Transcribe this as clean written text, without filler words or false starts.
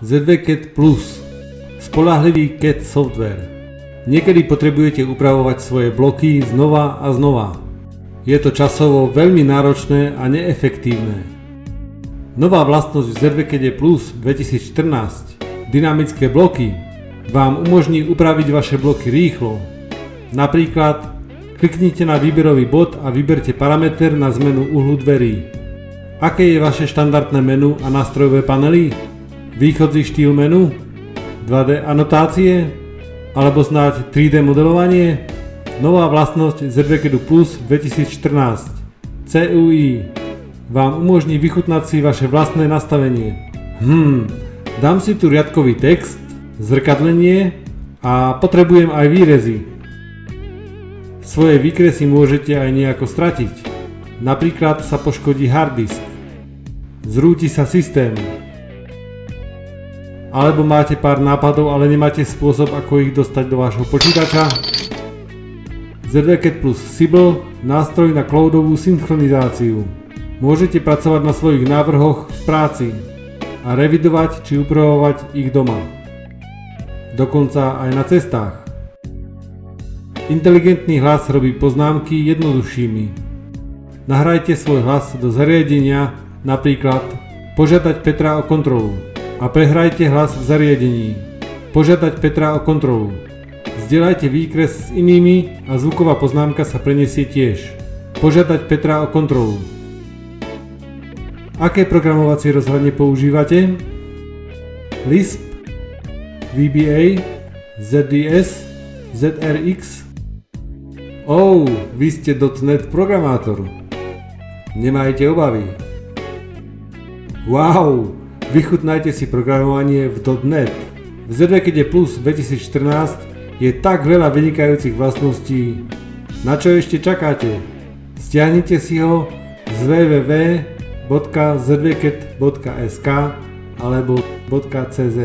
ZWCAD Plus. Spoľahlivý CAD software. Niekedy potrebujete upravovať svoje bloky znova a znova. Je to časovo veľmi náročné a neefektívne. Nová vlastnosť v ZWCAD Plus 2014, dynamické bloky, vám umožní upraviť vaše bloky rýchlo. Napríklad kliknite na výberový bod a vyberte parameter na zmenu uhlu dverí. Aké je vaše štandardné menu a nástrojové panely? Východzí štýl menu? 2D anotácie? Alebo snáď 3D modelovanie? Nová vlastnosť ZWCAD Plus 2014 CUI vám umožní vychutnať si vaše vlastné nastavenie. Dám si tu riadkový text, zrkadlenie a potrebujem aj výrezy. Svoje výkresy môžete aj nejako stratiť. Napríklad sa poškodí harddisk, zrúti sa systém, alebo máte pár nápadov, ale nemáte spôsob, ako ich dostať do vášho počítača. ZWCAD Plus Sybil, nástroj na cloudovú synchronizáciu. Môžete pracovať na svojich návrhoch v práci a revidovať či upravovať ich doma. Dokonca aj na cestách. Inteligentný hlas robí poznámky jednoduchšími. Nahrajte svoj hlas do zariadenia, napríklad požiadať Petra o kontrolu, a prehrajte hlas v zariadení. Požiadať Petra o kontrolu. Zdieľajte výkres s inými a zvuková poznámka sa preniesie tiež. Požiadať Petra o kontrolu. Aké programovacie rozhľadne používate? Lisp, VBA, ZDS, ZRX? Vy ste .NET programátor. Nemajte obavy. Vychutnajte si programovanie v .NET. V ZWCAD Plus 2014 je tak veľa vynikajúcich vlastností. Na čo ešte čakáte? Stiahnite si ho z www.zwcad.sk alebo .cz.